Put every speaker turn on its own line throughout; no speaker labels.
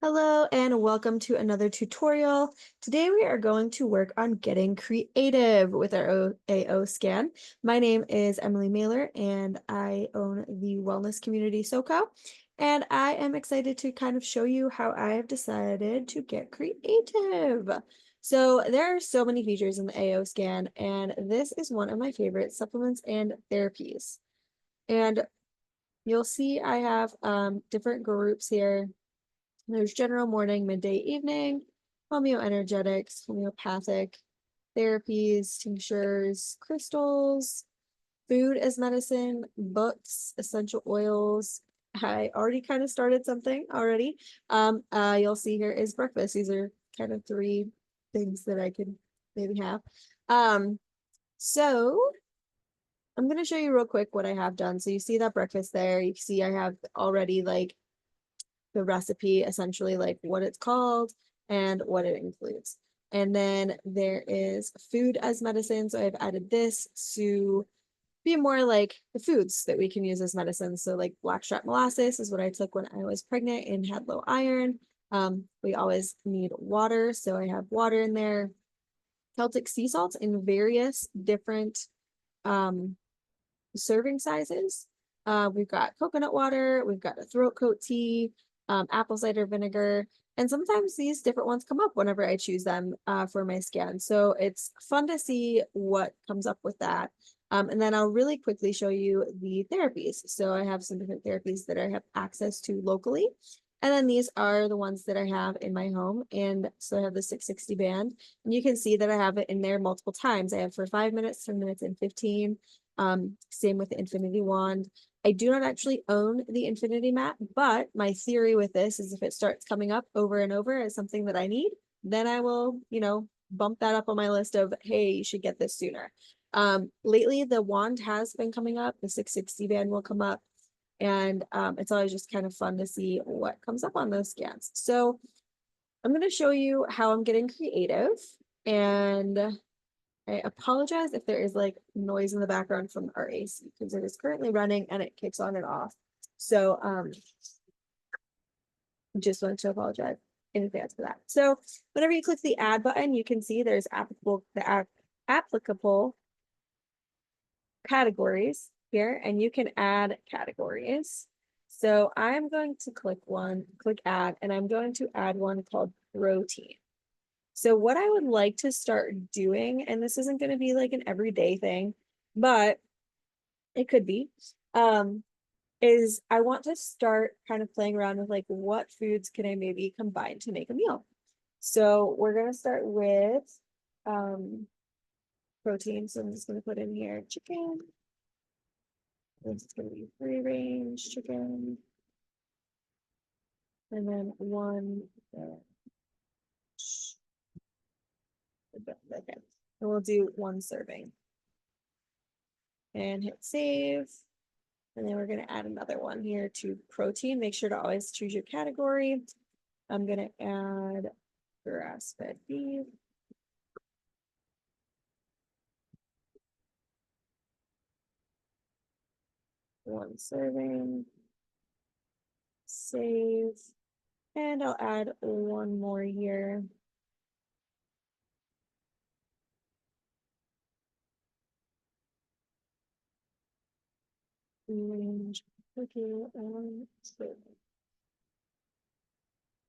Hello and welcome to another tutorial. Today we are going to work on getting creative with our AO scan. My name is Emily Mailer and I own the wellness community SoCo. And I am excited to kind of show you how I have decided to get creative. So there are so many features in the AO scan, and this is one of my favorite supplements and therapies. And you'll see I have different groups here. There's general, morning, midday, evening, homeoenergetics, homeopathic, therapies, tinctures, crystals, food as medicine, books, essential oils. I already kind of started something already. You'll see here is breakfast. These are kind of three things that I could maybe have. So I'm going to show you real quick what I have done. So you see that breakfast there. You see I have already like the recipe, essentially like what it's called and what it includes. And then there is food as medicine. So I've added this to be more like the foods that we can use as medicine. So like blackstrap molasses is what I took when I was pregnant and had low iron. We always need water. So I have water in there. Celtic sea salt in various different serving sizes. We've got coconut water, we've got a throat coat tea, apple cider vinegar, and sometimes these different ones come up whenever I choose them for my scan. So it's fun to see what comes up with that. And then I'll really quickly show you the therapies. So I have some different therapies that I have access to locally. And then these are the ones that I have in my home. And so I have the 660 band. And you can see that I have it in there multiple times. I have for 5 minutes, 10 minutes, and 15. Same with the infinity wand. I do not actually own the infinity mat, but my theory with this is if it starts coming up over and over as something that I need, then I will, bump that up on my list of, hey, you should get this sooner. Lately, the wand has been coming up. The 660 band will come up. And it's always just kind of fun to see what comes up on those scans. So I'm going to show you how I'm getting creative. And I apologize if there is like noise in the background from our AC because it is currently running and it kicks on and off. So just wanted to apologize in advance for that. So whenever you click the add button, you can see there's applicable categories here, and you can add categories. So I'm going to click add, and I'm going to add one called protein. So what I would like to start doing, and this isn't going to be like an everyday thing, but it could be, is I want to start kind of playing around with like what foods can I maybe combine to make a meal. So we're going to start with protein. So I'm just going to put in here chicken. This is going to be free range chicken. And then one. Okay. And we'll do one serving. And hit save. And then we're going to add another one here to protein. Make sure to always choose your category. I'm going to add grass-fed beef. One serving. Save. And I'll add one more here.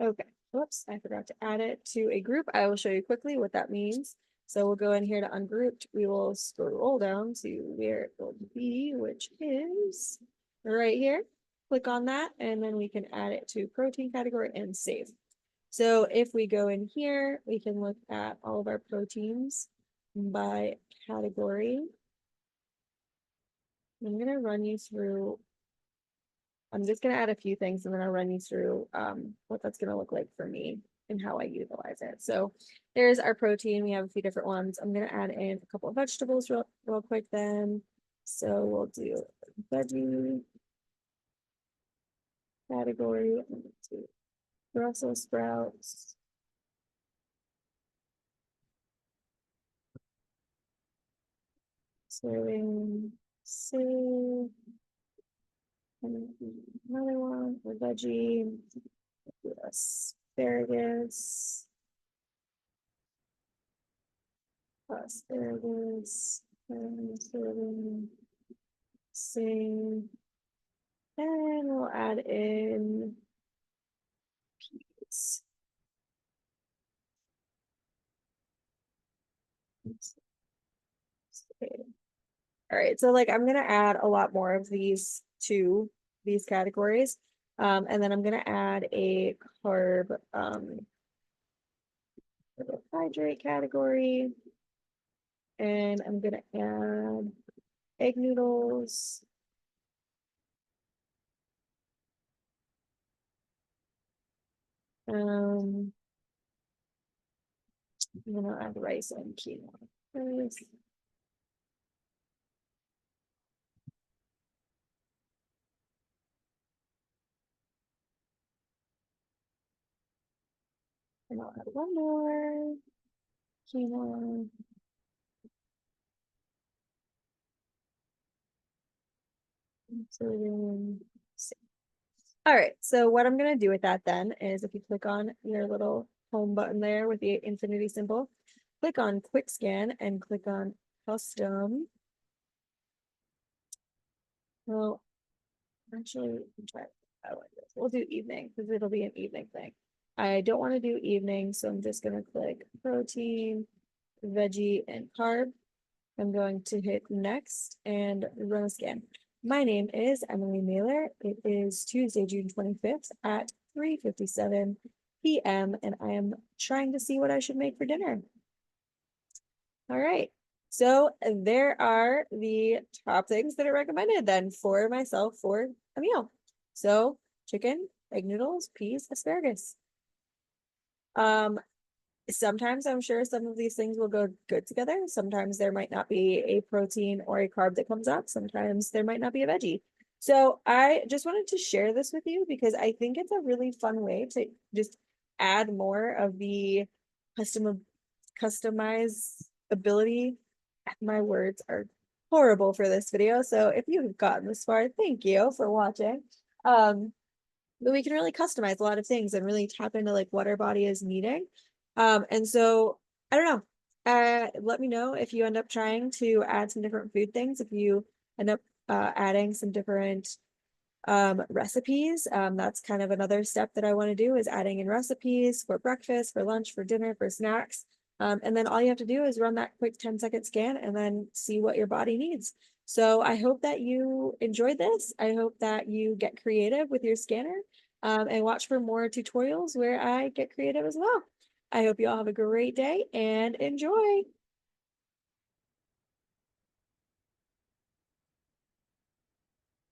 Okay, whoops, I forgot to add it to a group. I will show you quickly what that means. So we'll go in here to ungrouped. We will scroll down to where it will be, which is right here. Click on that, and then we can add it to protein category and save. So if we go in here, we can look at all of our proteins by category. I'm going to run you through. I'm just going to add a few things and then I'll run you through what that's going to look like for me and how I utilize it. So there's our protein. We have a few different ones. I'm going to add in a couple of vegetables real quick then. So we'll do veggie category. Do Brussels sprouts. Serving, save. And another one for veggie. asparagus, asparagus, and same, and we'll add in peas. All right, so like I'm gonna add a lot more of these to these categories. And then I'm gonna add a carb carbohydrate category. And I'm gonna add egg noodles. I'm gonna add rice and quinoa. Rice. And I'll add one more quinoa. All right, so what I'm gonna do with that then is if you click on your little home button there with the infinity symbol, click on quick scan and click on custom. Well, actually, try I like this. We'll do evening because it'll be an evening thing. I don't want to do evening, so I'm just gonna click protein, veggie, and carb. I'm going to hit next and run a scan. My name is Emily Mailer. It is Tuesday, June 25th at 3:57 p.m. and I am trying to see what I should make for dinner. All right. So there are the top things that are recommended then for myself for a meal. So chicken, egg noodles, peas, asparagus. Sometimes I'm sure some of these things will go good together. Sometimes there might not be a protein or a carb that comes up. Sometimes there might not be a veggie. So I just wanted to share this with you because I think it's a really fun way to just add more of the customize ability. My words are horrible for this video. So if you've gotten this far, thank you for watching. But we can really customize a lot of things and really tap into like what our body is needing. And so I don't know. Let me know if you end up trying to add some different food things, if you end up adding some different recipes. That's kind of another step that I want to do is adding in recipes for breakfast, for lunch, for dinner, for snacks. And then all you have to do is run that quick 10-second scan and then see what your body needs. So I hope that you enjoyed this. I hope that you get creative with your scanner and watch for more tutorials where I get creative as well. I hope you all have a great day and enjoy.